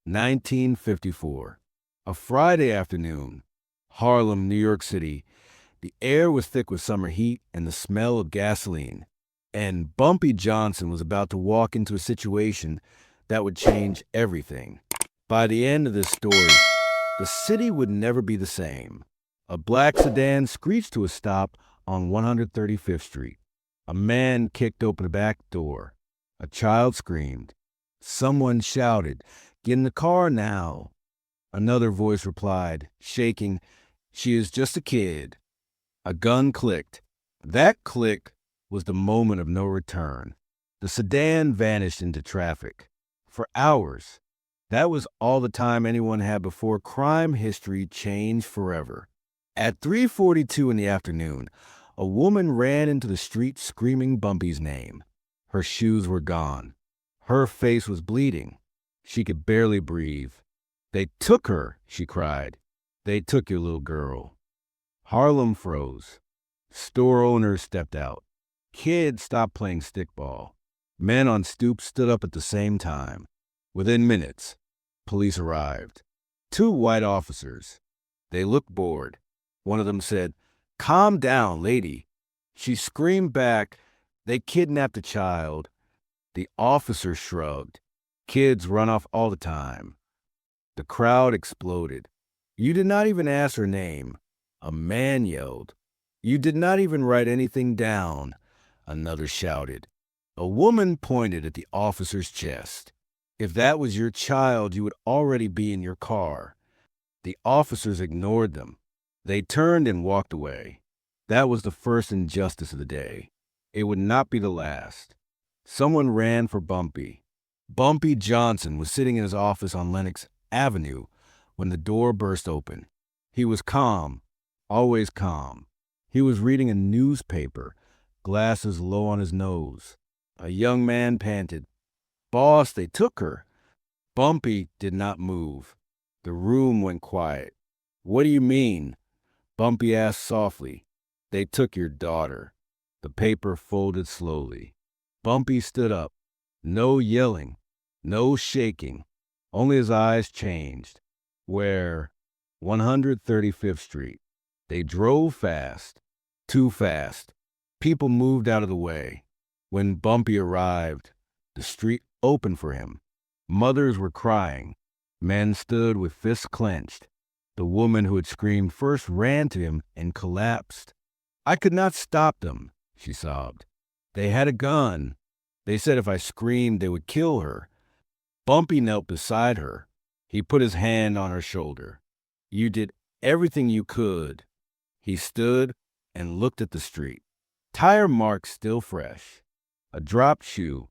1954. A Friday afternoon. Harlem, New York City. The air was thick with summer heat and the smell of gasoline. And Bumpy Johnson was about to walk into a situation that would change everything. By the end of this story, the city would never be the same. A black sedan screeched to a stop on 135th Street. A man kicked open the back door. A child screamed. Someone shouted, "Get in the car now." Another voice replied, shaking, "She is just a kid." A gun clicked. That click was the moment of no return. The sedan vanished into traffic. For hours. That was all the time anyone had before crime history changed forever. At 3:42 in the afternoon, a woman ran into the street screaming Bumpy's name. Her shoes were gone. Her face was bleeding. She could barely breathe. "They took her," she cried. "They took your little girl." Harlem froze. Store owners stepped out. Kids stopped playing stickball. Men on stoops stood up at the same time. Within minutes, police arrived. Two white officers. They looked bored. One of them said, "Calm down, lady." She screamed back, "They kidnapped a child." The officer shrugged. "Kids run off all the time." The crowd exploded. "You did not even ask her name." A man yelled. "You did not even write anything down." Another shouted. A woman pointed at the officer's chest. "If that was your child, you would already be in your car." The officers ignored them. They turned and walked away. That was the first injustice of the day. It would not be the last. Someone ran for Bumpy. Bumpy Johnson was sitting in his office on Lenox Avenue when the door burst open. He was calm, always calm. He was reading a newspaper, glasses low on his nose. A young man panted, "Boss, they took her." Bumpy did not move. The room went quiet. "What do you mean?" Bumpy asked softly. "They took your daughter." The paper folded slowly. Bumpy stood up. No yelling, no shaking. Only his eyes changed. "Where?" 135th Street. They drove fast. Too fast. People moved out of the way. When Bumpy arrived, the street opened for him. Mothers were crying. Men stood with fists clenched. The woman who had screamed first ran to him and collapsed. "I could not stop them," she sobbed. "They had a gun. They said if I screamed, they would kill her." Bumpy knelt beside her. He put his hand on her shoulder. "You did everything you could." He stood and looked at the street. Tire marks still fresh. A dropped shoe.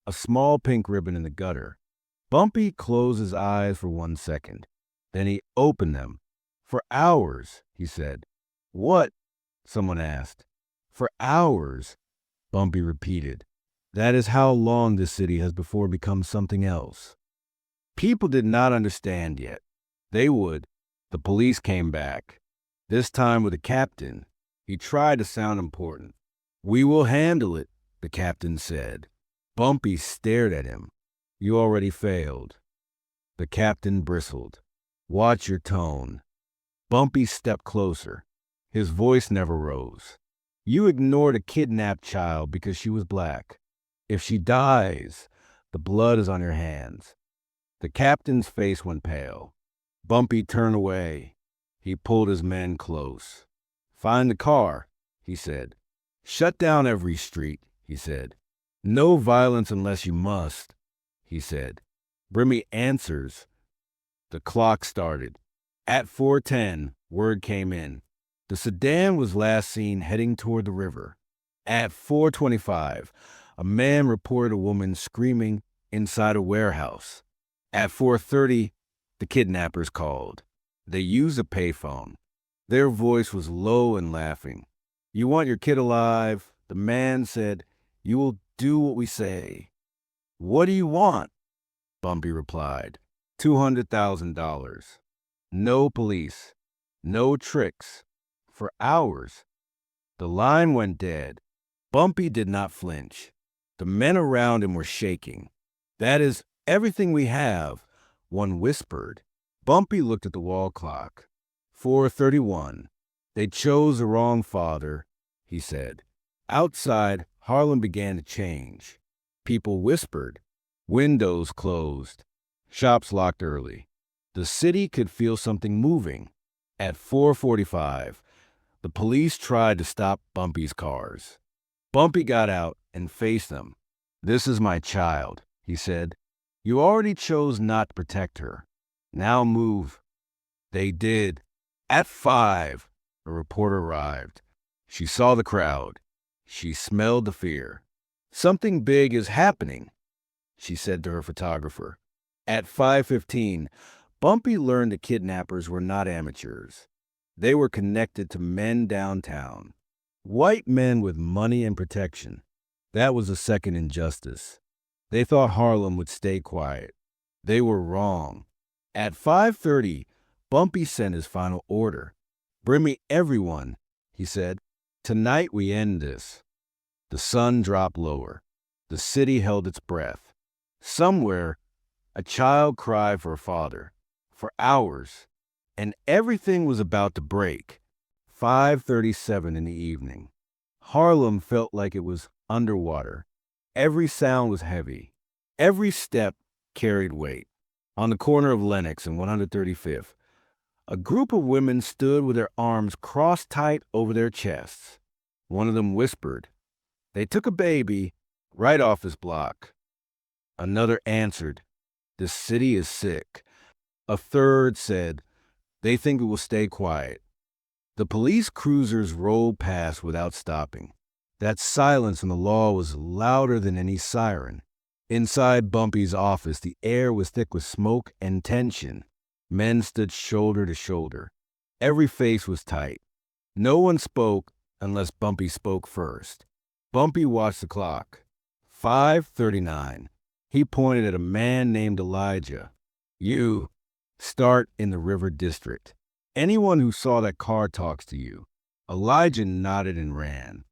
A small pink ribbon in the gutter. Bumpy closed his eyes for 1 second. Then he opened them. "For hours," he said. "What?" someone asked. "For hours," Bumpy repeated. "That is how long this city has before become something else." People did not understand yet. They would. The police came back. This time with a captain. He tried to sound important. "We will handle it," the captain said. Bumpy stared at him. "You already failed." The captain bristled. "Watch your tone." Bumpy stepped closer. His voice never rose. "You ignored a kidnapped child because she was black. If she dies, the blood is on your hands." The captain's face went pale. Bumpy turned away. He pulled his men close. "Find the car," he said. "Shut down every street," he said. "No violence unless you must," he said. "Bring me answers." The clock started. At 4:10, word came in. The sedan was last seen heading toward the river. At 4:25, a man reported a woman screaming inside a warehouse. At 4:30, the kidnappers called. They used a payphone. Their voice was low and laughing. "You want your kid alive?" The man said. "You will do what we say." "What do you want?" Bumpy replied. $200,000. No police. No tricks. For hours. The line went dead. Bumpy did not flinch. The men around him were shaking. "That is everything we have. one whispered. Bumpy looked at the wall clock. 4:31. They chose the wrong father, he said. Outside, Harlem began to change. People whispered. Windows closed. Shops locked early. The city could feel something moving. At 4:45, the police tried to stop Bumpy's cars. Bumpy got out and faced them. "This is my child," he said. "You already chose not to protect her. Now move." They did. At 5, a reporter arrived. She saw the crowd. She smelled the fear. "Something big is happening," she said to her photographer. At 5:15, Bumpy learned the kidnappers were not amateurs. They were connected to men downtown. White men with money and protection. That was the second injustice. They thought Harlem would stay quiet. They were wrong. At 5:30, Bumpy sent his final order. "Bring me everyone," he said. "Tonight we end this." The sun dropped lower. The city held its breath. Somewhere, a child cried for a father. For hours. And everything was about to break. 5:37 in the evening. Harlem felt like it was underwater. Every sound was heavy. Every step carried weight. On the corner of Lenox and 135th, a group of women stood with their arms crossed tight over their chests. One of them whispered, "They took a baby right off this block." Another answered, "This city is sick." A third said, "They think it will stay quiet." The police cruisers rolled past without stopping. That silence in the law was louder than any siren. Inside Bumpy's office, the air was thick with smoke and tension. Men stood shoulder to shoulder. Every face was tight. No one spoke unless Bumpy spoke first. Bumpy watched the clock. 5:39. He pointed at a man named Elijah. "You start in the River District. Anyone who saw that car talks to you." Elijah nodded and ran.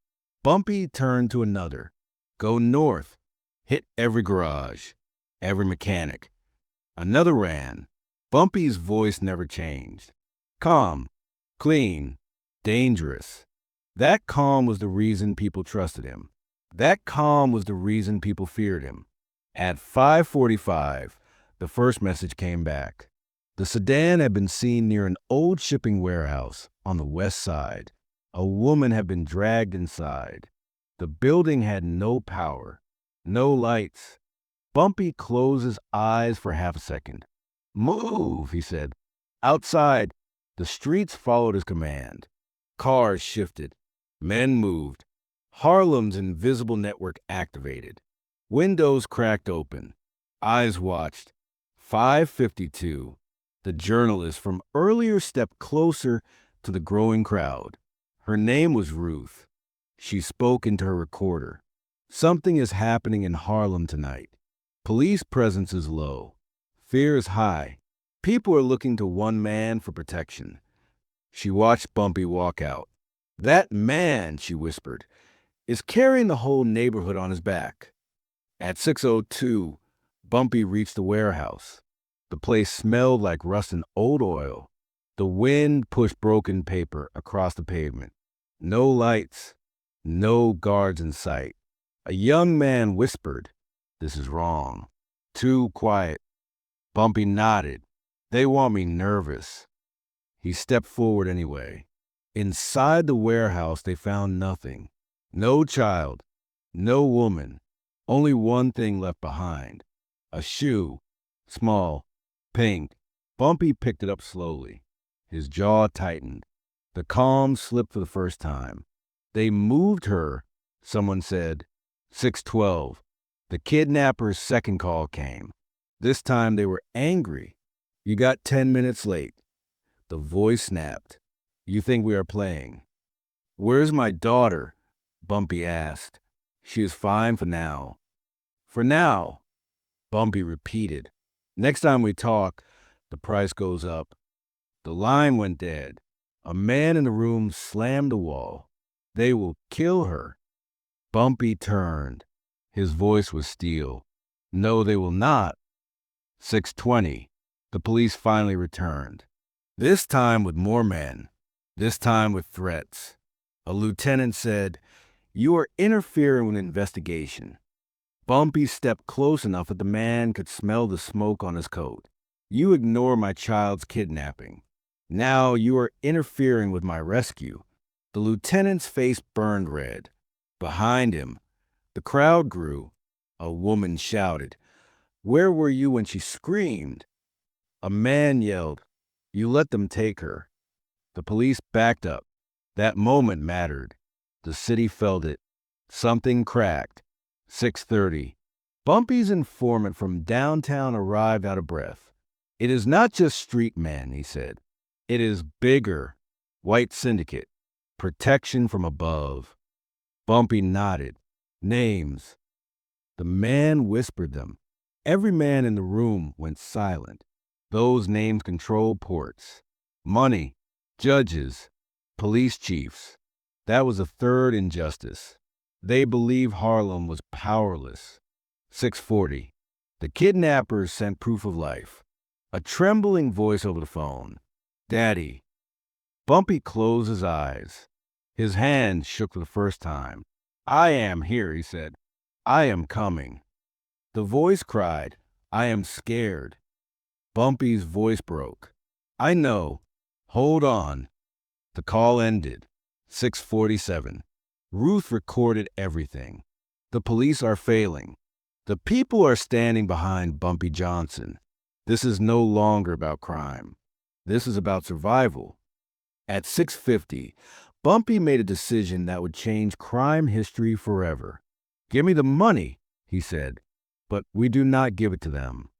Bumpy turned to another. "Go north. Hit every garage. Every mechanic." Another ran. Bumpy's voice never changed. Calm. Clean. Dangerous. That calm was the reason people trusted him. That calm was the reason people feared him. At 5:45, the first message came back. The sedan had been seen near an old shipping warehouse on the west side. A woman had been dragged inside. The building had no power, no lights. Bumpy closed his eyes for half a second. "Move," he said. Outside, the streets followed his command. Cars shifted. Men moved. Harlem's invisible network activated. Windows cracked open. Eyes watched. 5:52. The journalist from earlier stepped closer to the growing crowd. Her name was Ruth. She spoke into her recorder. "Something is happening in Harlem tonight. Police presence is low. Fear is high. People are looking to one man for protection." She watched Bumpy walk out. "That man," she whispered, "is carrying the whole neighborhood on his back." At 6:02, Bumpy reached the warehouse. The place smelled like rust and old oil. The wind pushed broken paper across the pavement. No lights, no guards in sight. A young man whispered, "This is wrong. Too quiet." Bumpy nodded. "They want me nervous." He stepped forward anyway. Inside the warehouse, they found nothing. No child, no woman, only one thing left behind. A shoe, small, pink. Bumpy picked it up slowly. His jaw tightened. The calm slipped for the first time. "They moved her," someone said. 6:12. The kidnapper's second call came. This time they were angry. "You got 10 minutes late." The voice snapped. "You think we are playing?" "Where's my daughter?" Bumpy asked. "She is fine for now." "For now," Bumpy repeated. "Next time we talk, the price goes up." The line went dead. A man in the room slammed the wall. "They will kill her." Bumpy turned. His voice was steel. "No, they will not." 6:20. The police finally returned. This time with more men. This time with threats. A lieutenant said, "You are interfering with an investigation." Bumpy stepped close enough that the man could smell the smoke on his coat. "You ignore my child's kidnapping. Now you are interfering with my rescue." The lieutenant's face burned red. Behind him, the crowd grew. A woman shouted, "Where were you when she screamed?" A man yelled, "You let them take her." The police backed up. That moment mattered. The city felt it. Something cracked. 6:30. Bumpy's informant from downtown arrived out of breath. "It is not just street men," he said. "It is bigger. White syndicate. Protection from above." Bumpy nodded. "Names." The man whispered them. Every man in the room went silent. Those names controlled ports. Money. Judges. Police chiefs. That was a third injustice. They believed Harlem was powerless. 6:40. The kidnappers sent proof of life. A trembling voice over the phone. "Daddy." Bumpy closed his eyes. His hand shook for the first time. "I am here," he said. "I am coming." The voice cried, "I am scared." Bumpy's voice broke. "I know. Hold on." The call ended. 6:47. Ruth recorded everything. The police are failing. The people are standing behind Bumpy Johnson. This is no longer about crime. This is about survival. At 6:50, Bumpy made a decision that would change crime history forever. "Give me the money," he said, "but we do not give it to them."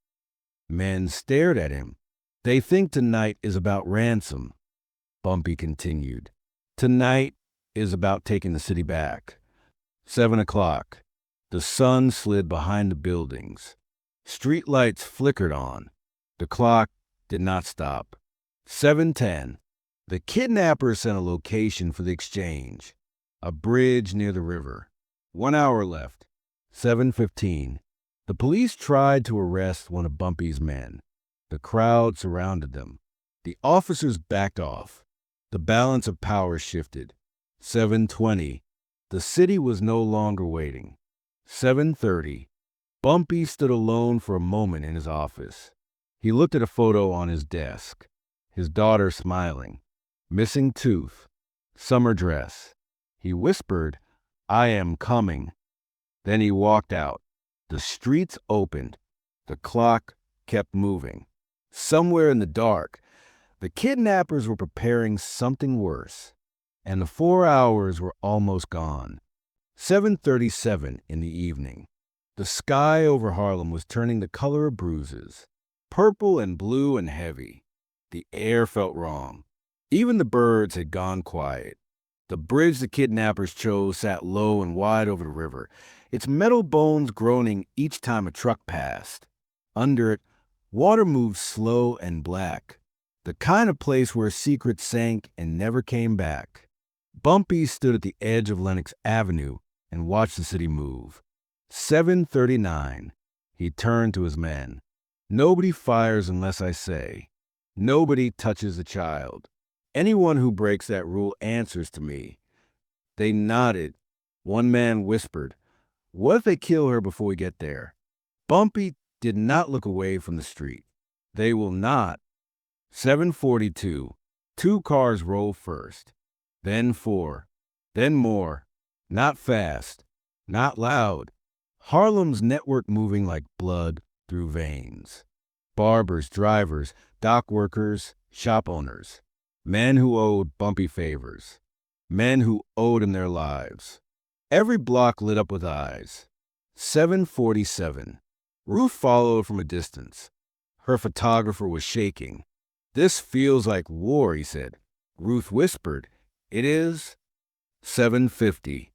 Men stared at him. "They think tonight is about ransom," Bumpy continued. "Tonight is about taking the city back." 7 o'clock. The sun slid behind the buildings. Street lights flickered on. The clock did not stop. 7:10. The kidnappers sent a location for the exchange. A bridge near the river. 1 hour left. 7:15. The police tried to arrest one of Bumpy's men. The crowd surrounded them. The officers backed off. The balance of power shifted. 7:20. The city was no longer waiting. 7:30. Bumpy stood alone for a moment in his office. He looked at a photo on his desk. His daughter smiling. Missing tooth. Summer dress. He whispered, "I am coming." Then he walked out. The streets opened. The clock kept moving. Somewhere in the dark, the kidnappers were preparing something worse. And the 4 hours were almost gone. 7:37 in the evening. The sky over Harlem was turning the color of bruises. Purple and blue and heavy. The air felt wrong. Even the birds had gone quiet. The bridge the kidnappers chose sat low and wide over the river, its metal bones groaning each time a truck passed. Under it, water moved slow and black, the kind of place where secrets sank and never came back. Bumpy stood at the edge of Lenox Avenue and watched the city move. 7:39. He turned to his men. "Nobody fires unless I say. Nobody touches a child. Anyone who breaks that rule answers to me." They nodded. One man whispered, "What if they kill her before we get there?" Bumpy did not look away from the street. "They will not." 7:42. 2 cars rolled first. Then 4. Then more. Not fast. Not loud. Harlem's network moving like blood through veins. Barbers, drivers, dock workers, shop owners. Men who owed Bumpy favors. Men who owed him their lives. Every block lit up with eyes. 7:47. Ruth followed from a distance. Her photographer was shaking. "This feels like war," he said. Ruth whispered, "It is." 7:50.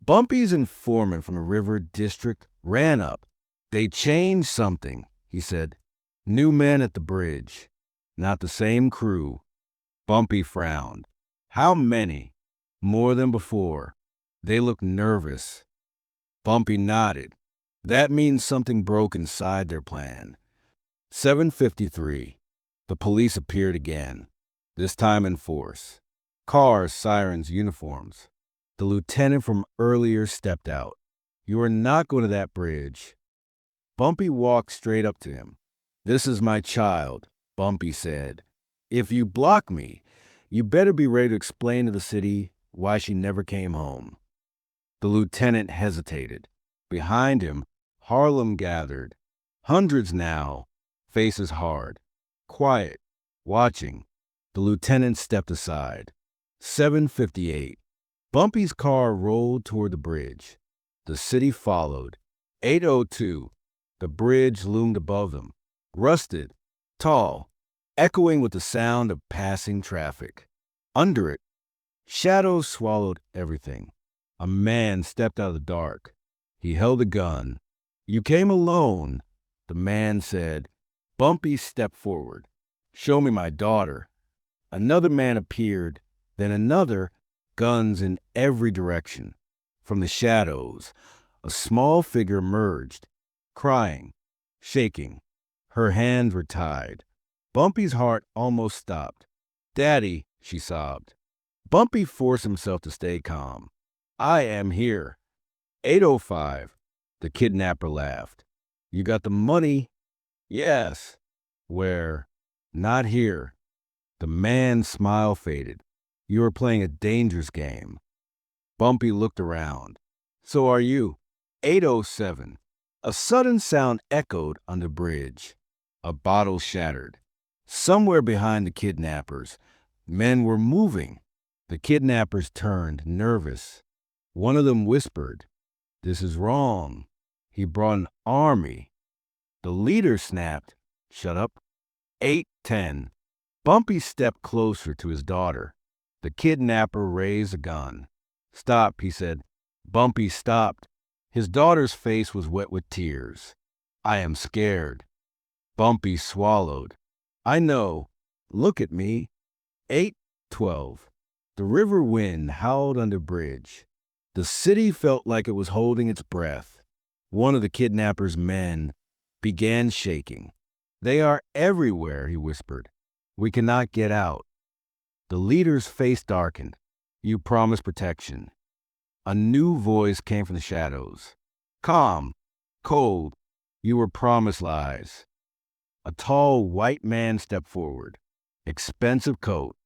Bumpy's informant from the River District ran up. "They changed something," he said. "New men at the bridge. Not the same crew." Bumpy frowned. "How many?" "More than before. They look nervous." Bumpy nodded. "That means something broke inside their plan." 7:53. The police appeared again, this time in force. Cars, sirens, uniforms. The lieutenant from earlier stepped out. "You are not going to that bridge." Bumpy walked straight up to him. "This is my child," Bumpy said. "If you block me, you better be ready to explain to the city why she never came home." The lieutenant hesitated. Behind him, Harlem gathered. Hundreds now, faces hard, quiet, watching. The lieutenant stepped aside. 7:58. Bumpy's car rolled toward the bridge. The city followed. 8:02. The bridge loomed above them, rusted, tall, echoing with the sound of passing traffic. Under it, shadows swallowed everything. A man stepped out of the dark. He held a gun. "You came alone," the man said. Bumpy stepped forward. "Show me my daughter." Another man appeared, then another, guns in every direction. From the shadows, a small figure emerged, crying, shaking. Her hands were tied. Bumpy's heart almost stopped. "Daddy," she sobbed. Bumpy forced himself to stay calm. "I am here." 8:05. The kidnapper laughed. "You got the money?" "Yes." "Where?" "Not here." The man's smile faded. "You are playing a dangerous game." Bumpy looked around. "So are you." 8:07. A sudden sound echoed on the bridge. A bottle shattered. Somewhere behind the kidnappers, men were moving. The kidnappers turned, nervous. One of them whispered, "This is wrong. He brought an army." The leader snapped, "Shut up." 8:10. Bumpy stepped closer to his daughter. The kidnapper raised a gun. "Stop," he said. Bumpy stopped. His daughter's face was wet with tears. "I am scared." Bumpy swallowed. "I know. Look at me." 8:12. The river wind howled on the bridge. The city felt like it was holding its breath. One of the kidnapper's men began shaking. "They are everywhere," he whispered. "We cannot get out." The leader's face darkened. "You promised protection." A new voice came from the shadows. Calm, cold, "You were promised lies." A tall white man stepped forward. Expensive coat,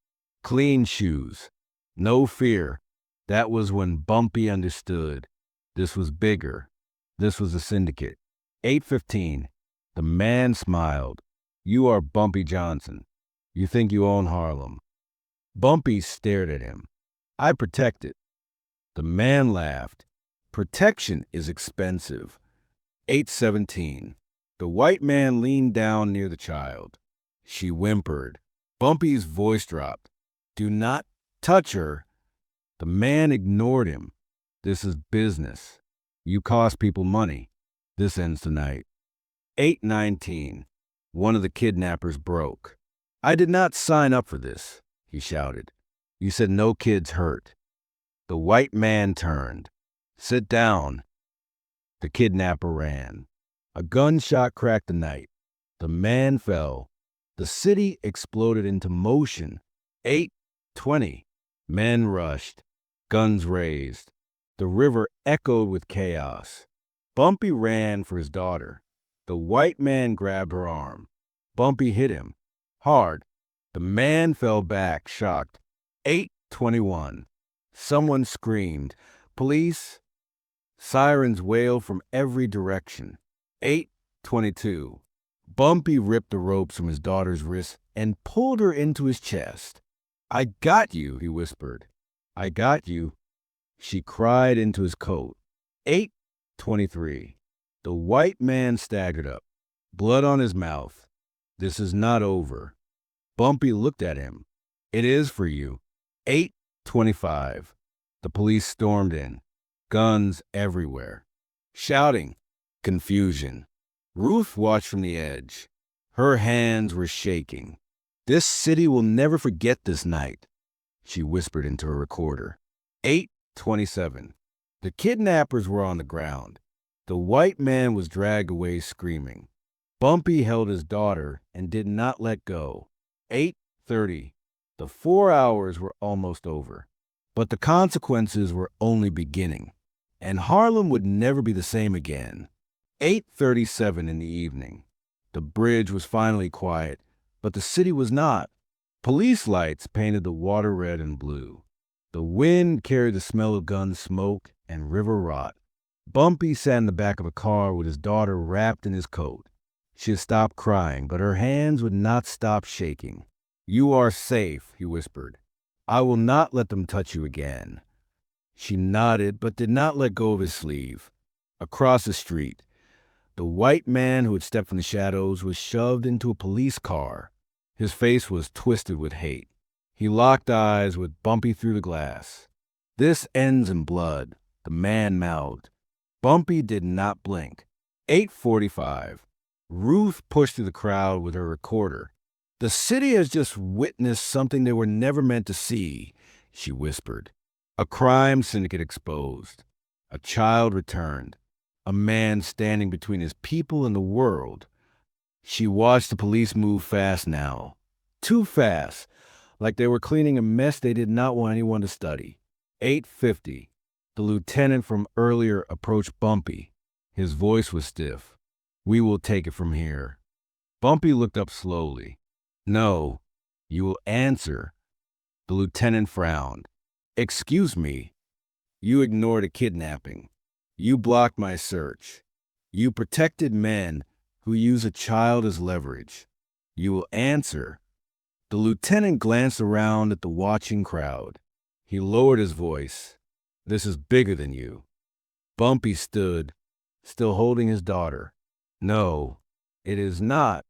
clean shoes, no fear. That was when Bumpy understood. This was bigger. This was a syndicate. 8:15. The man smiled. "You are Bumpy Johnson. You think you own Harlem." Bumpy stared at him. "I protect it." The man laughed. "Protection is expensive." 8:17. The white man leaned down near the child. She whimpered. Bumpy's voice dropped. "Do not touch her." The man ignored him. "This is business. You cost people money. This ends tonight." 8:19. One of the kidnappers broke. "I did not sign up for this," he shouted. "You said no kids hurt." The white man turned. "Sit down." The kidnapper ran. A gunshot cracked the night. The man fell. The city exploded into motion. 8:20. Men rushed. Guns raised. The river echoed with chaos. Bumpy ran for his daughter. The white man grabbed her arm. Bumpy hit him. Hard. The man fell back, shocked. 8:21. Someone screamed, "Police!" Sirens wailed from every direction. 8:22. Bumpy ripped the ropes from his daughter's wrists and pulled her into his chest. "I got you," he whispered. "I got you." She cried into his coat. 8:23. The white man staggered up, blood on his mouth. "This is not over." Bumpy looked at him. "It is for you." 8:25. The police stormed in, guns everywhere, shouting, confusion. Ruth watched from the edge. Her hands were shaking. "This city will never forget this night," she whispered into her recorder. 8:27. The kidnappers were on the ground. The white man was dragged away screaming. Bumpy held his daughter and did not let go. 8:30. The 4 hours were almost over. But the consequences were only beginning, and Harlem would never be the same again. 8:37 in the evening. The bridge was finally quiet, but the city was not. Police lights painted the water red and blue. The wind carried the smell of gun smoke and river rot. Bumpy sat in the back of a car with his daughter wrapped in his coat. She had stopped crying, but her hands would not stop shaking. "You are safe," he whispered. "I will not let them touch you again." She nodded, but did not let go of his sleeve. Across the street, the white man who had stepped from the shadows was shoved into a police car. His face was twisted with hate. He locked eyes with Bumpy through the glass. "This ends in blood," the man mouthed. Bumpy did not blink. 8:45. Ruth pushed through the crowd with her recorder. "The city has just witnessed something they were never meant to see," she whispered. "A crime syndicate exposed. A child returned. A man standing between his people and the world." She watched the police move fast now. Too fast, like they were cleaning a mess they did not want anyone to study. 8:50. The lieutenant from earlier approached Bumpy. His voice was stiff. "We will take it from here." Bumpy looked up slowly. "No, you will answer." The lieutenant frowned. "Excuse me. You ignored a kidnapping. You blocked my search. You protected men who use a child as leverage. You will answer." The lieutenant glanced around at the watching crowd. He lowered his voice. "This is bigger than you." Bumpy stood, still holding his daughter. "No, it is not."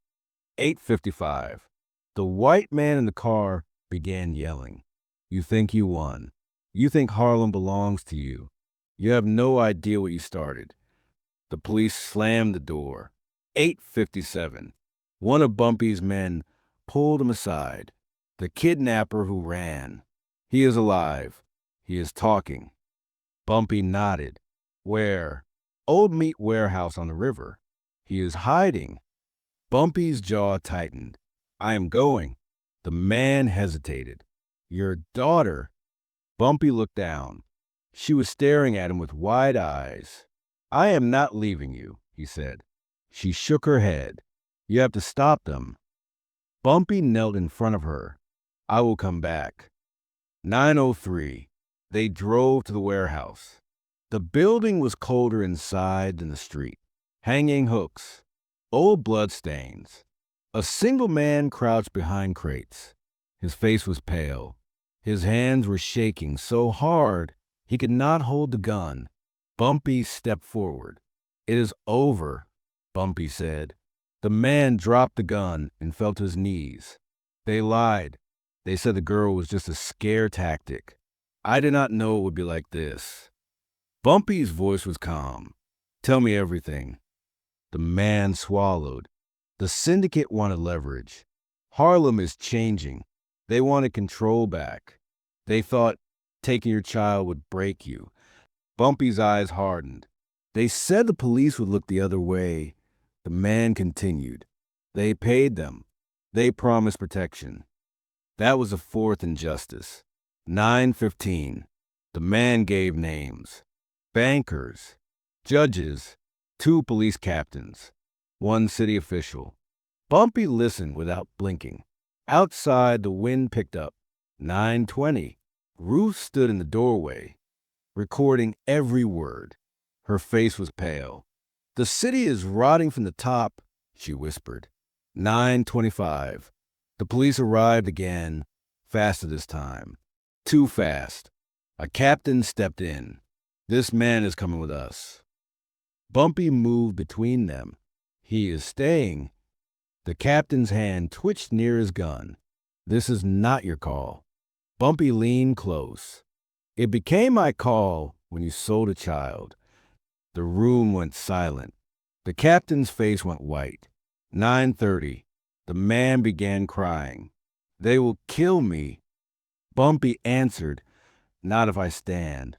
8:55. The white man in the car began yelling. "You think you won. You think Harlem belongs to you. You have no idea what you started." The police slammed the door. 8:57. One of Bumpy's men pulled him aside. "The kidnapper who ran. He is alive. He is talking." Bumpy nodded. "Where?" "Old meat warehouse on the river." "He is hiding." Bumpy's jaw tightened. "I am going." The man hesitated. "Your daughter." Bumpy looked down. She was staring at him with wide eyes. "I am not leaving you," he said. She shook her head. "You have to stop them." Bumpy knelt in front of her. "I will come back." 9:03. They drove to the warehouse. The building was colder inside than the street. Hanging hooks. Old bloodstains. A single man crouched behind crates. His face was pale. His hands were shaking so hard he could not hold the gun. Bumpy stepped forward. "It is over," Bumpy said. The man dropped the gun and fell to his knees. "They lied. They said the girl was just a scare tactic. I did not know it would be like this." Bumpy's voice was calm. "Tell me everything." The man swallowed. "The syndicate wanted leverage. Harlem is changing. They wanted control back. They thought taking your child would break you." Bumpy's eyes hardened. "They said the police would look the other way." The man continued. "They paid them. They promised protection. That was the fourth injustice." 9:15. The man gave names. Bankers, judges, 2 police captains, 1 city official. Bumpy listened without blinking. Outside, the wind picked up. 9:20. Ruth stood in the doorway, recording every word. Her face was pale. "The city is rotting from the top," she whispered. 9:25. The police arrived again, faster this time. Too fast. A captain stepped in. "This man is coming with us." Bumpy moved between them. "He is staying." The captain's hand twitched near his gun. "This is not your call." Bumpy leaned close. "It became my call when you sold a child." The room went silent. The captain's face went white. 9:30. The man began crying. "They will kill me." Bumpy answered, "Not if I stand."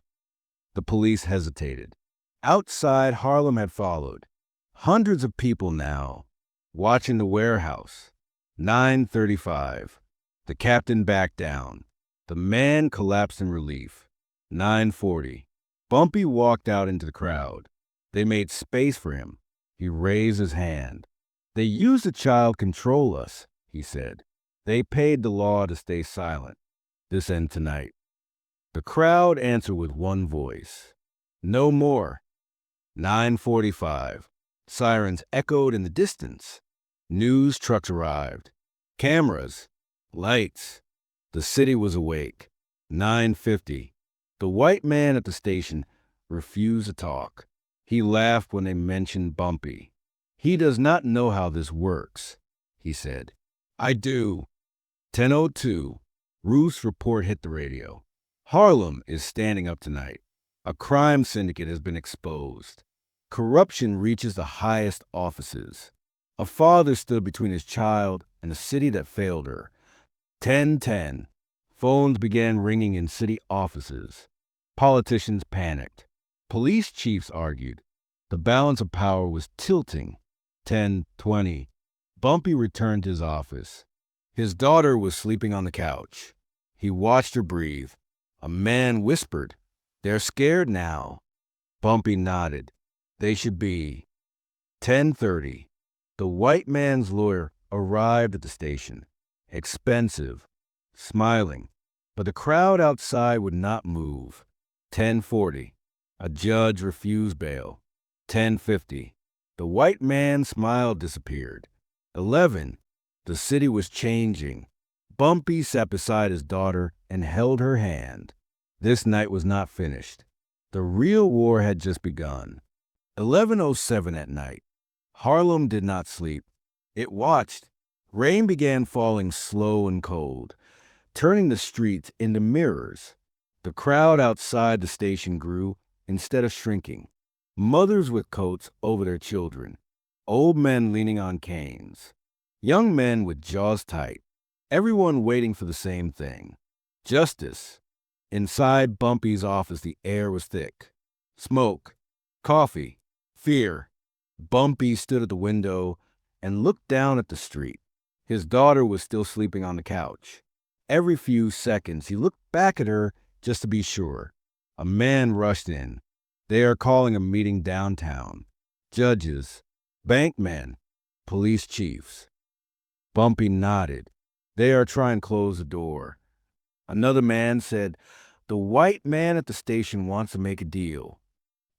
The police hesitated. Outside, Harlem had followed. Hundreds of people now, watching the warehouse. 9:35. The captain backed down. The man collapsed in relief. 9:40. Bumpy walked out into the crowd. They made space for him. He raised his hand. They used the child to control us, he said. They paid the law to stay silent. This end tonight. The crowd answered with one voice. No more. 9:45. Sirens echoed in the distance. News trucks arrived. Cameras. Lights. The city was awake. 9:50. The white man at the station refused to talk. He laughed when they mentioned Bumpy. He does not know how this works, he said. I do. 10:02. Ruth's report hit the radio. Harlem is standing up tonight. A crime syndicate has been exposed. Corruption reaches the highest offices. A father stood between his child and a city that failed her. 10:10. Phones began ringing in city offices. Politicians panicked. Police chiefs argued. The balance of power was tilting. 10:20. Bumpy returned to his office. His daughter was sleeping on the couch. He watched her breathe. A man whispered, "They're scared now." Bumpy nodded. They should be. 10:30. The white man's lawyer arrived at the station. Expensive. Smiling. But the crowd outside would not move. 10:40. A judge refused bail. 10:50. The white man's smile disappeared. 11. The city was changing. Bumpy sat beside his daughter and held her hand. This night was not finished. The real war had just begun. 11:07 at night. Harlem did not sleep. It watched. Rain began falling slow and cold, turning the streets into mirrors. The crowd outside the station grew instead of shrinking. Mothers with coats over their children. Old men leaning on canes. Young men with jaws tight. Everyone waiting for the same thing. Justice. Inside Bumpy's office, the air was thick. Smoke. Coffee. Fear. Bumpy stood at the window and looked down at the street. His daughter was still sleeping on the couch. Every few seconds, he looked back at her just to be sure. A man rushed in. They are calling a meeting downtown. Judges, bankmen, police chiefs. Bumpy nodded. They are trying to close the door. Another man said, "The white man at the station wants to make a deal."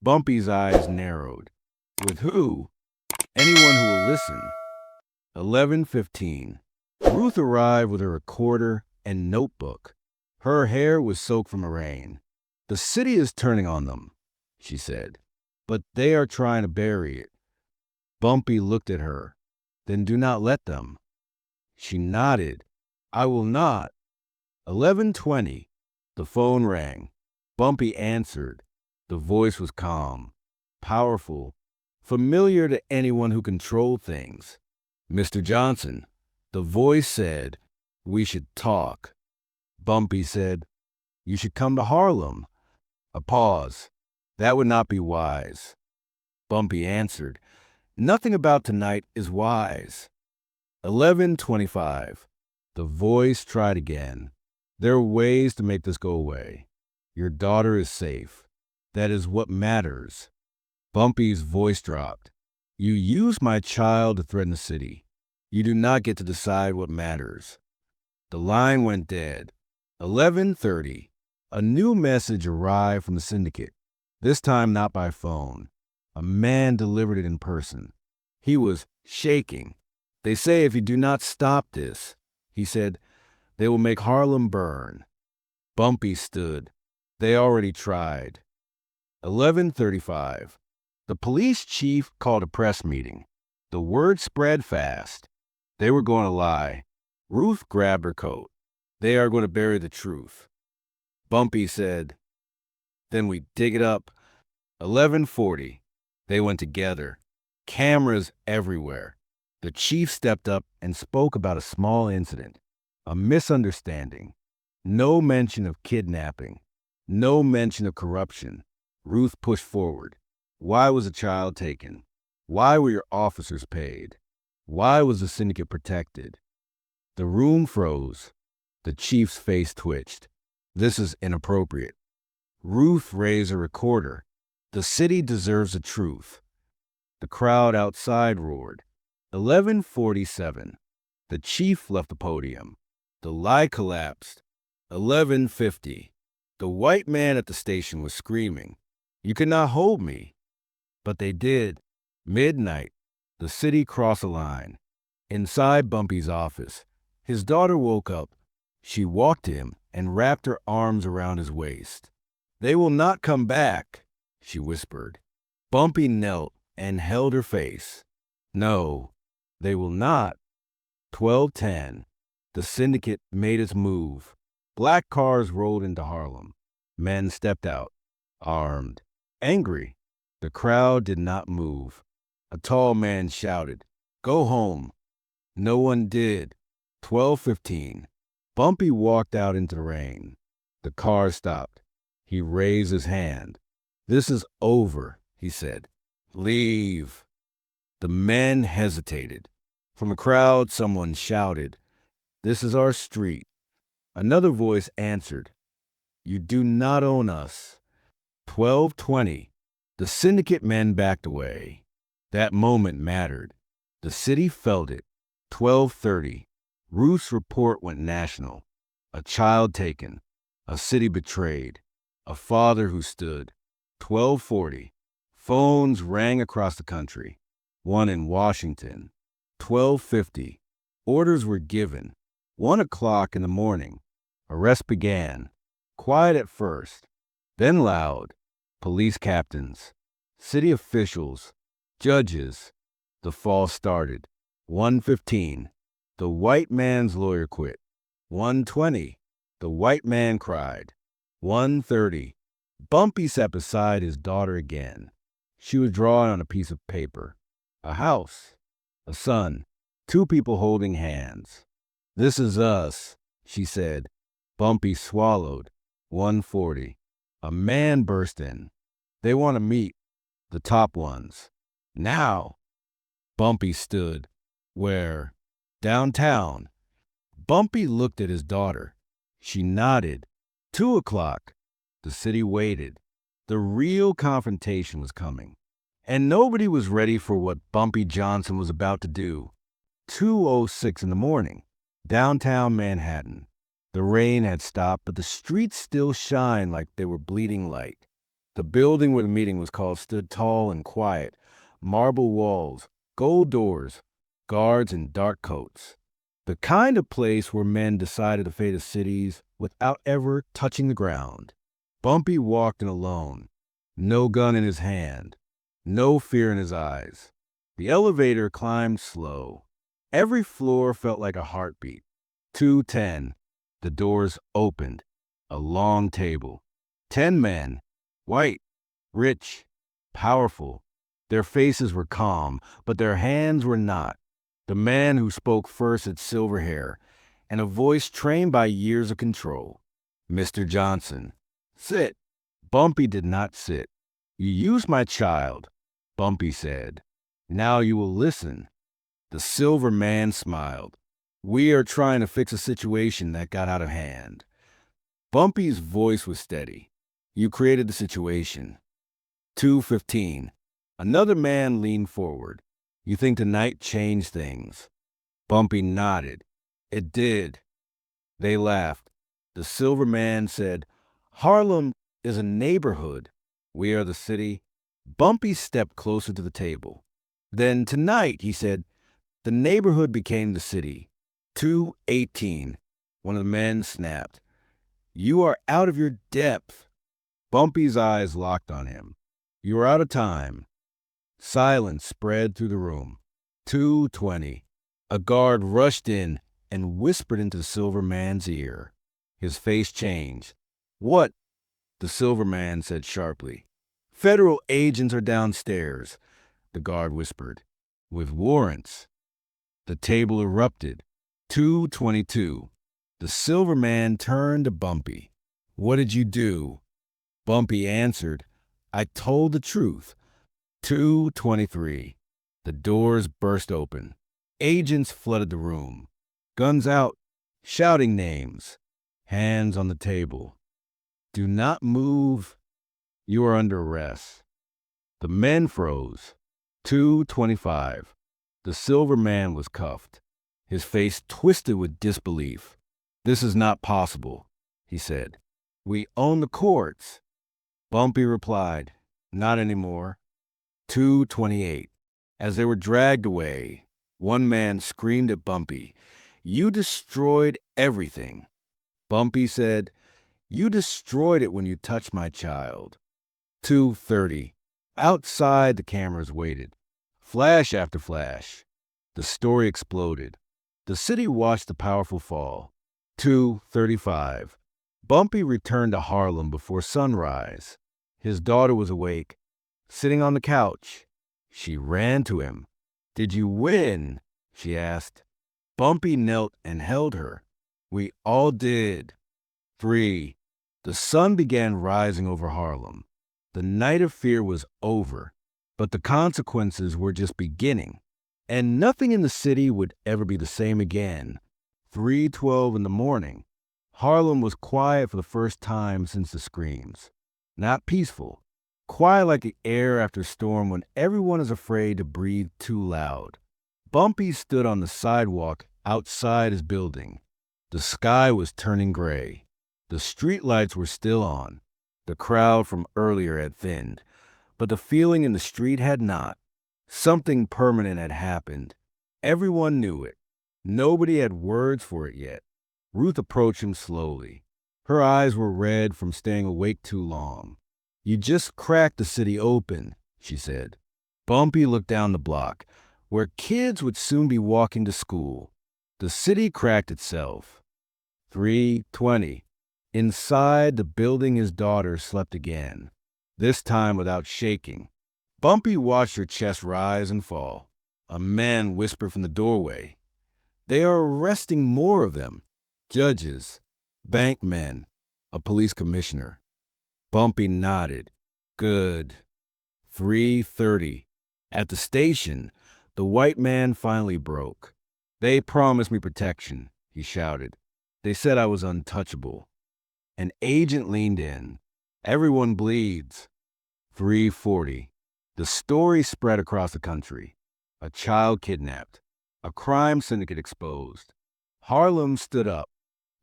Bumpy's eyes narrowed. With who? Anyone who will listen. 11:15. Ruth arrived with a recorder and notebook. Her hair was soaked from the rain. "The city is turning on them," she said, "but they are trying to bury it." Bumpy looked at her. "Then do not let them." She nodded. "I will not." 11:20. The phone rang. Bumpy answered. The voice was calm, powerful, familiar to anyone who controlled things. "Mr. Johnson," the voice said, "we should talk." Bumpy said, "You should come to Harlem." A pause. "That would not be wise." Bumpy answered, "Nothing about tonight is wise." 11:25. The voice tried again. "There are ways to make this go away. Your daughter is safe. That is what matters." Bumpy's voice dropped. "You use my child to threaten the city. You do not get to decide what matters." The line went dead. 11:30. A new message arrived from the syndicate. This time not by phone. A man delivered it in person. He was shaking. "They say if you do not stop this," he said, "they will make Harlem burn." Bumpy stood. They already tried. 11:35. The police chief called a press meeting. The word spread fast. They were going to lie. Ruth grabbed her coat. "They are going to bury the truth." Bumpy said, "Then we dig it up." 11:40. They went together. Cameras everywhere. The chief stepped up and spoke about a small incident, a misunderstanding. No mention of kidnapping. No mention of corruption. Ruth pushed forward. "Why was the child taken? Why were your officers paid? Why was the syndicate protected?" The room froze. The chief's face twitched. This is inappropriate. Ruth raised a recorder. The city deserves the truth. The crowd outside roared. 11:47. The chief left the podium. The lie collapsed. 11:50. The white man at the station was screaming, "You cannot hold me." But they did. Midnight. The city crossed a line. Inside Bumpy's office, his daughter woke up. She walked to him and wrapped her arms around his waist. "They will not come back," she whispered. Bumpy knelt and held her face. "No, they will not." 12:10. The syndicate made its move. Black cars rolled into Harlem. Men stepped out, armed, angry. The crowd did not move. A tall man shouted, "Go home." No one did. 12:15. Bumpy walked out into the rain. The car stopped. He raised his hand. "This is over," he said. "Leave." The men hesitated. From the crowd, someone shouted, "This is our street." Another voice answered, "You do not own us." 12:20. The syndicate men backed away. That moment mattered. The city felt it. 12:30. Ruth's report went national. A child taken. A city betrayed. A father who stood. 12:40. Phones rang across the country. One in Washington. 12:50. Orders were given. 1 o'clock in the morning. Arrest began. Quiet at first, then loud. Police captains, city officials, judges. The fall started. 1:15. The white man's lawyer quit. 1:20. The white man cried. 1:30. Bumpy sat beside his daughter again. She was drawing on a piece of paper. A house. A son. Two people holding hands. "This is us," she said. Bumpy swallowed. 1:40. A man burst in. "They want to meet. The top ones. Now." Bumpy stood. "Where?" "Downtown." Bumpy looked at his daughter. She nodded. 2 o'clock. The city waited. The real confrontation was coming. And nobody was ready for what Bumpy Johnson was about to do. 2:06 in the morning. Downtown Manhattan. The rain had stopped, but the streets still shined like they were bleeding light. The building where the meeting was called stood tall and quiet. Marble walls, gold doors, guards in dark coats. The kind of place where men decided the fate of cities without ever touching the ground. Bumpy walked in alone. No gun in his hand. No fear in his eyes. The elevator climbed slow. Every floor felt like a heartbeat. 2:10. The doors opened. A long table. 10 men. White. Rich. Powerful. Their faces were calm, but their hands were not. The man who spoke first had silver hair and a voice trained by years of control. "Mr. Johnson." "Sit." Bumpy did not sit. "You used my child," Bumpy said. "Now you will listen." The silver man smiled. "We are trying to fix a situation that got out of hand." Bumpy's voice was steady. "You created the situation." 2:15. Another man leaned forward. "You think tonight changed things?" Bumpy nodded. "It did." They laughed. The silver man said, "Harlem is a neighborhood. We are the city." Bumpy stepped closer to the table. "Then tonight," he said, "the neighborhood became the city." 2:18. One of the men snapped. "You are out of your depth." Bumpy's eyes locked on him. "You are out of time." Silence spread through the room. 2:20. A guard rushed in and whispered into the silver man's ear. His face changed. "What?" the silver man said sharply. "Federal agents are downstairs," the guard whispered. "With warrants." The table erupted. 2:22. The silver man turned to Bumpy. "What did you do?" Bumpy answered, "I told the truth." 2:23. The doors burst open. Agents flooded the room. Guns out, shouting names, hands on the table. Do not move. You are under arrest. The men froze. 2:25. The silver man was cuffed, his face twisted with disbelief. This is not possible, he said. We own the courts. Bumpy replied, not anymore. 2:28. As they were dragged away, one man screamed at Bumpy, you destroyed everything. Bumpy said, you destroyed it when you touched my child. 2:30. Outside, the cameras waited. Flash after flash. The story exploded. The city watched the powerful fall. 2:35. Bumpy returned to Harlem before sunrise. His daughter was awake, sitting on the couch. She ran to him. Did you win? She asked. Bumpy knelt and held her. We all did. 3. The sun began rising over Harlem. The night of fear was over, but the consequences were just beginning, and nothing in the city would ever be the same again. 3:12 in the morning. Harlem was quiet for the first time since the screams. Not peaceful. Quiet like the air after a storm when everyone is afraid to breathe too loud. Bumpy stood on the sidewalk outside his building. The sky was turning gray. The streetlights were still on. The crowd from earlier had thinned, but the feeling in the street had not. Something permanent had happened. Everyone knew it. Nobody had words for it yet. Ruth approached him slowly. Her eyes were red from staying awake too long. You just cracked the city open, she said. Bumpy looked down the block, where kids would soon be walking to school. The city cracked itself. 3:20. Inside the building, his daughter slept again, this time without shaking. Bumpy watched her chest rise and fall. A man whispered from the doorway. They are arresting more of them. Judges, bank men, a police commissioner. Bumpy nodded. Good. 3:30. At the station, the white man finally broke. They promised me protection, he shouted. They said I was untouchable. An agent leaned in. Everyone bleeds. 3:40. The story spread across the country. A child kidnapped. A crime syndicate exposed. Harlem stood up.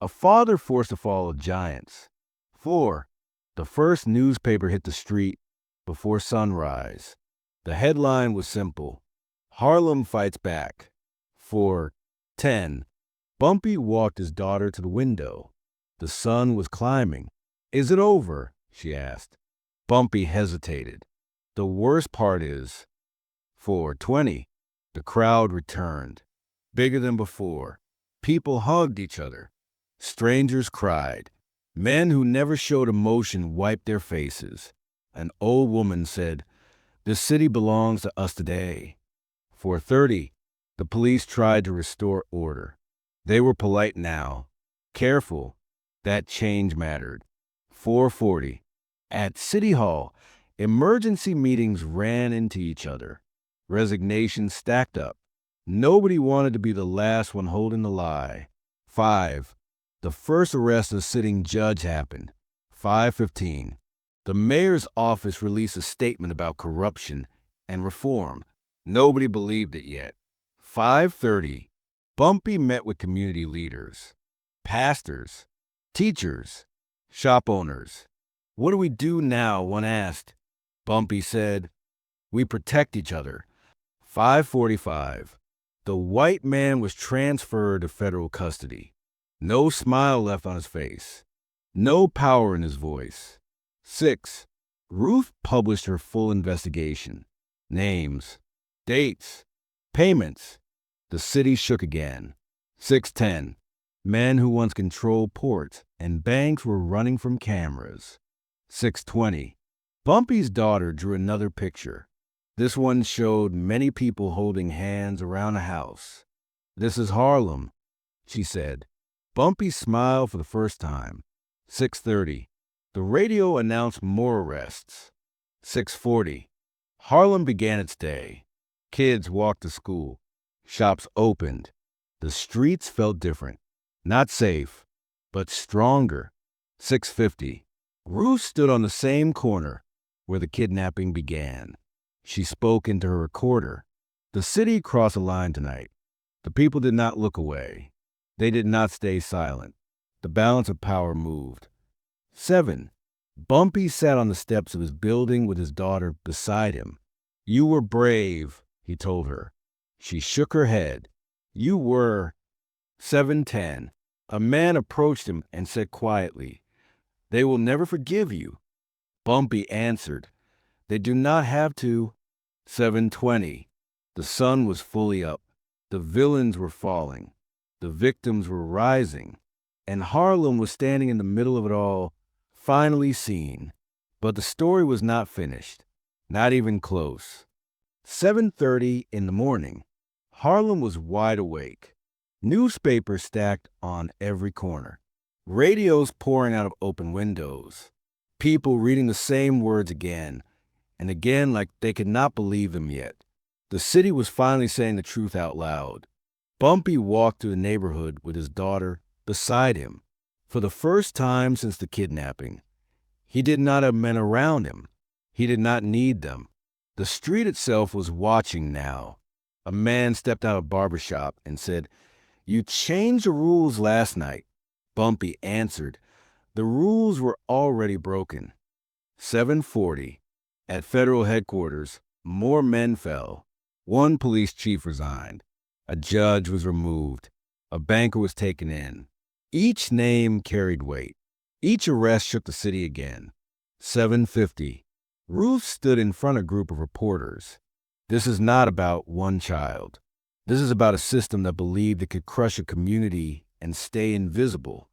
A father forced a fall of giants. 4. The first newspaper hit the street before sunrise. The headline was simple. Harlem fights back. 4:10. Bumpy walked his daughter to the window. The sun was climbing. Is it over? She asked. Bumpy hesitated. The worst part is 4:20. The crowd returned. Bigger than before. People hugged each other. Strangers cried. Men who never showed emotion wiped their faces. An old woman said, "The city belongs to us today." 4:30. The police tried to restore order. They were polite now. Careful. That change mattered. 4:40. At City Hall, emergency meetings ran into each other. Resignation stacked up. Nobody wanted to be the last one holding the lie. 5. The first arrest of a sitting judge happened. 5:15. The mayor's office released a statement about corruption and reform. Nobody believed it yet. 5:30. Bumpy met with community leaders, pastors, teachers, shop owners. What do we do now? One asked. Bumpy said, we protect each other. 5:45. The white man was transferred to federal custody. No smile left on his face. No power in his voice. 6. Ruth published her full investigation. Names, dates, payments. The city shook again. 6:10. Men who once controlled ports and banks were running from cameras. 6:20. Bumpy's daughter drew another picture. This one showed many people holding hands around a house. This is Harlem, she said. Bumpy smiled for the first time. 6:30. The radio announced more arrests. 6:40. Harlem began its day. Kids walked to school. Shops opened. The streets felt different. Not safe, but stronger. 6:50. Ruth stood on the same corner where the kidnapping began. She spoke into her recorder. The city crossed a line tonight. The people did not look away. They did not stay silent. The balance of power moved. 7. Bumpy sat on the steps of his building with his daughter beside him. "You were brave," he told her. She shook her head. "You were." 7:10. A man approached him and said quietly, "They will never forgive you." Bumpy answered, "They do not have to." 7:20. The sun was fully up. The villains were falling. The victims were rising. And Harlem was standing in the middle of it all, finally seen. But the story was not finished. Not even close. 7:30 in the morning. Harlem was wide awake. Newspapers stacked on every corner. Radios pouring out of open windows. People reading the same words again and again like they could not believe them yet. The city was finally saying the truth out loud. Bumpy walked through the neighborhood with his daughter beside him. For the first time since the kidnapping, he did not have men around him. He did not need them. The street itself was watching now. A man stepped out of a barber shop and said, "You changed the rules last night." Bumpy answered, "The rules were already broken." 7:40. At federal headquarters, more men fell. One police chief resigned. A judge was removed. A banker was taken in. Each name carried weight. Each arrest shook the city again. 7:50. Ruth stood in front of a group of reporters. "This is not about one child. This is about a system that believed it could crush a community and stay invisible."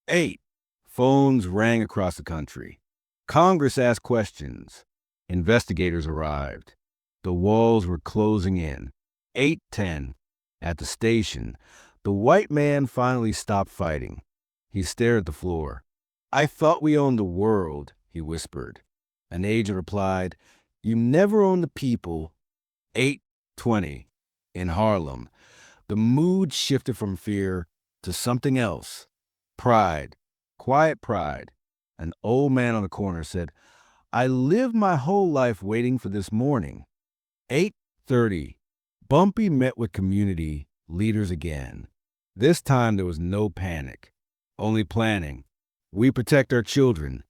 8. Phones rang across the country. Congress asked questions. Investigators arrived. The walls were closing in. 8:10. At the station, the white man finally stopped fighting. He stared at the floor. "I thought we owned the world," he whispered. An agent replied, "You never own the people." 8:20. In Harlem, the mood shifted from fear to something else. Pride. Quiet pride. An old man on the corner said, "I lived my whole life waiting for this morning." 8:30. Bumpy met with community leaders again. This time there was no panic, only planning. "We protect our children,"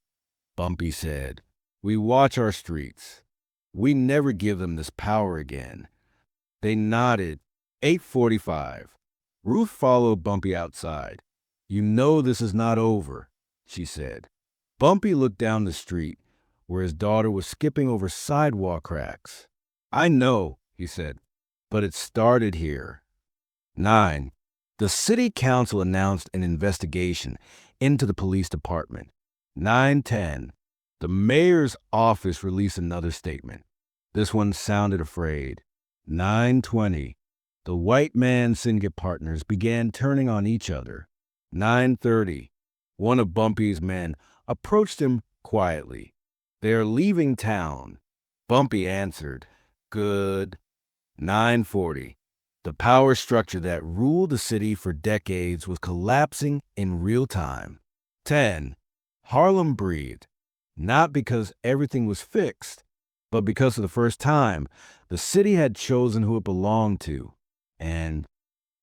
Bumpy said. "We watch our streets. We never give them this power again." They nodded. 8:45. Ruth followed Bumpy outside. "You know this is not over," she said. Bumpy looked down the street where his daughter was skipping over sidewalk cracks. "I know," he said, "but it started here." 9. The city council announced an investigation into the police department. 9:10. The mayor's office released another statement. This one sounded afraid. 9:20. The white man syndicate partners began turning on each other. 9:30. One of Bumpy's men approached him quietly. "They are leaving town." Bumpy answered, "Good." 9:40. The power structure that ruled the city for decades was collapsing in real time. 10. Harlem breathed, not because everything was fixed, but because for the first time, the city had chosen who it belonged to, and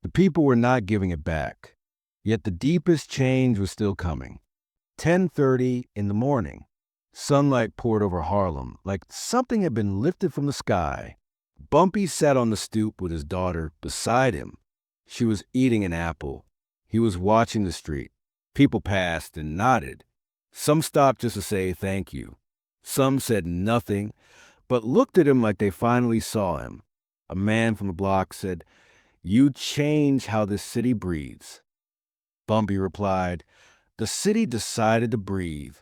the people were not giving it back. Yet the deepest change was still coming. 10:30 in the morning. Sunlight poured over Harlem like something had been lifted from the sky. Bumpy sat on the stoop with his daughter beside him. She was eating an apple. He was watching the street. People passed and nodded. Some stopped just to say thank you. Some said nothing, but looked at him like they finally saw him. A man from the block said, "You change how this city breathes." Bumpy replied, "The city decided to breathe."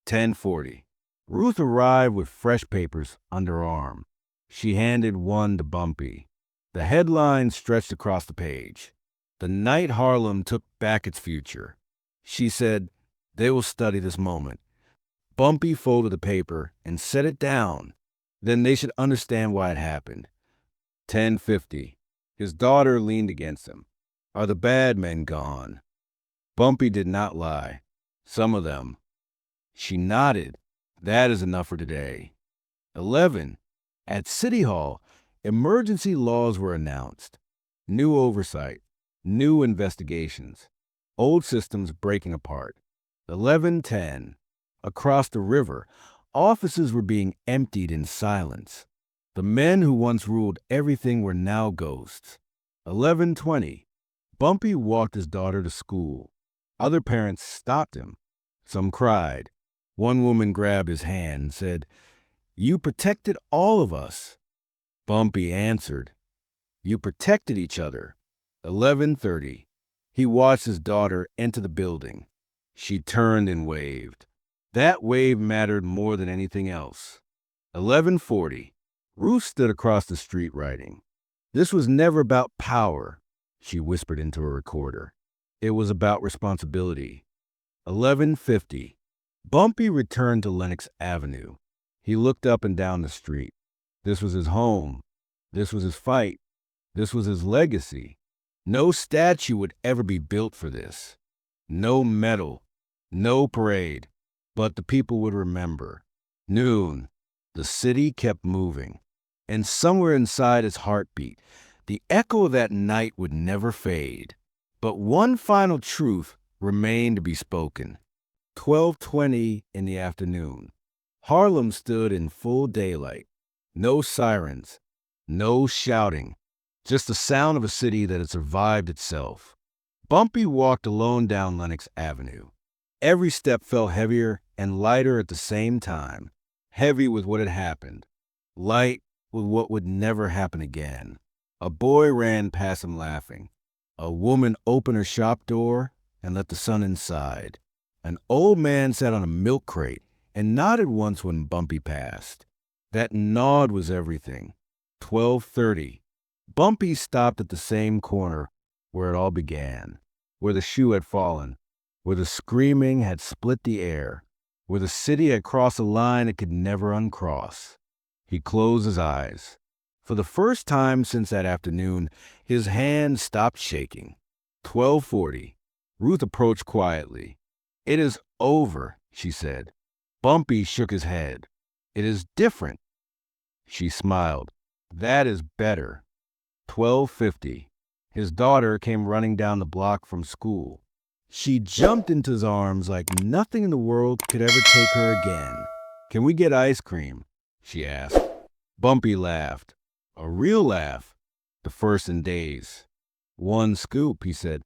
10:40. Ruth arrived with fresh papers under her arm. She handed one to Bumpy. The headline stretched across the page. "The night Harlem took back its future." She said, "They will study this moment." Bumpy folded the paper and set it down. Then they should understand why it happened. 10:50. His daughter leaned against him. Are the bad men gone? Bumpy did not lie. Some of them. She nodded. That is enough for today. 11. At City Hall, emergency laws were announced. New oversight. New investigations. Old systems breaking apart. 11:10. Across the river, offices were being emptied in silence. The men who once ruled everything were now ghosts. 11:20. Bumpy walked his daughter to school. Other parents stopped him. Some cried. One woman grabbed his hand and said, "You protected all of us." Bumpy answered, "You protected each other." 11:30. He watched his daughter enter the building. She turned and waved. That wave mattered more than anything else. 11:40. Ruth stood across the street writing. "This was never about power," she whispered into a recorder. "It was about responsibility." 11:50. Bumpy returned to Lenox Avenue. He looked up and down the street. This was his home. This was his fight. This was his legacy. No statue would ever be built for this. No medal. No parade. But the people would remember. Noon. The city kept moving. And somewhere inside his heartbeat, the echo of that night would never fade. But one final truth remained to be spoken. 12:20 in the afternoon. Harlem stood in full daylight. No sirens. No shouting. Just the sound of a city that had survived itself. Bumpy walked alone down Lenox Avenue. Every step felt heavier and lighter at the same time. Heavy with what had happened. Light with what would never happen again. A boy ran past him laughing. A woman opened her shop door and let the sun inside. An old man sat on a milk crate and nodded once when Bumpy passed. That nod was everything. 12:30. Bumpy stopped at the same corner where it all began, where the shoe had fallen, where the screaming had split the air, where the city had crossed a line it could never uncross. He closed his eyes. For the first time since that afternoon, his hand stopped shaking. 12:40. Ruth approached quietly. "It is over," she said. Bumpy shook his head. "It is different." She smiled. "That is better." 12:50. His daughter came running down the block from school. She jumped into his arms like nothing in the world could ever take her again. "Can we get ice cream?" she asked. Bumpy laughed. A real laugh. The first in days. "One scoop," he said.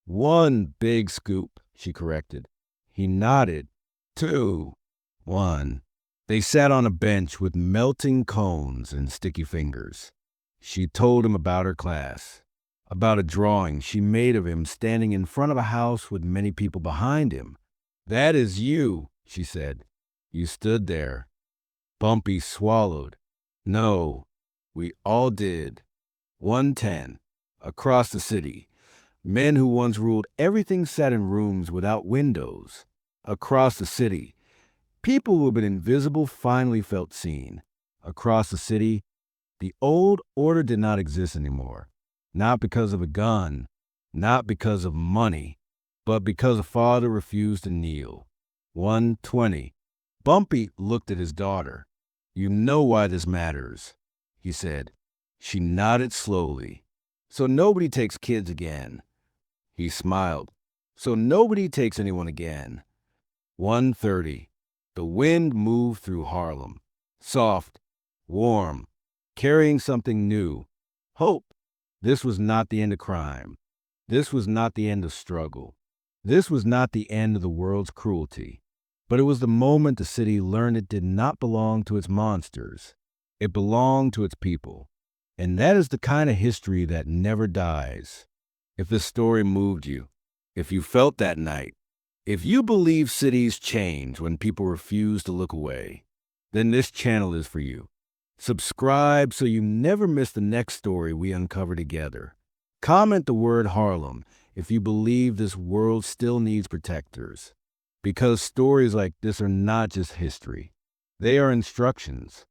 "One big scoop," she corrected. He nodded. "Two." "One." They sat on a bench with melting cones and sticky fingers. She told him about her class, about a drawing she made of him standing in front of a house with many people behind him. "That is you," she said. "You stood there." Bumpy swallowed. "No, we all did." 1:10. Across the city, men who once ruled everything sat in rooms without windows. Across the city, people who had been invisible finally felt seen. Across the city, the old order did not exist anymore. Not because of a gun, not because of money, but because a father refused to kneel. 1:20. Bumpy looked at his daughter. "You know why this matters," he said. She nodded slowly. "So nobody takes kids again." He smiled. "So nobody takes anyone again." 1:30. The wind moved through Harlem. Soft, warm, carrying something new. Hope. This was not the end of crime. This was not the end of struggle. This was not the end of the world's cruelty. But it was the moment the city learned it did not belong to its monsters. It belonged to its people. And that is the kind of history that never dies. If this story moved you, if you felt that night, if you believe cities change when people refuse to look away, then this channel is for you. Subscribe so you never miss the next story we uncover together. Comment the word Harlem if you believe this world still needs protectors. Because stories like this are not just history. They are instructions.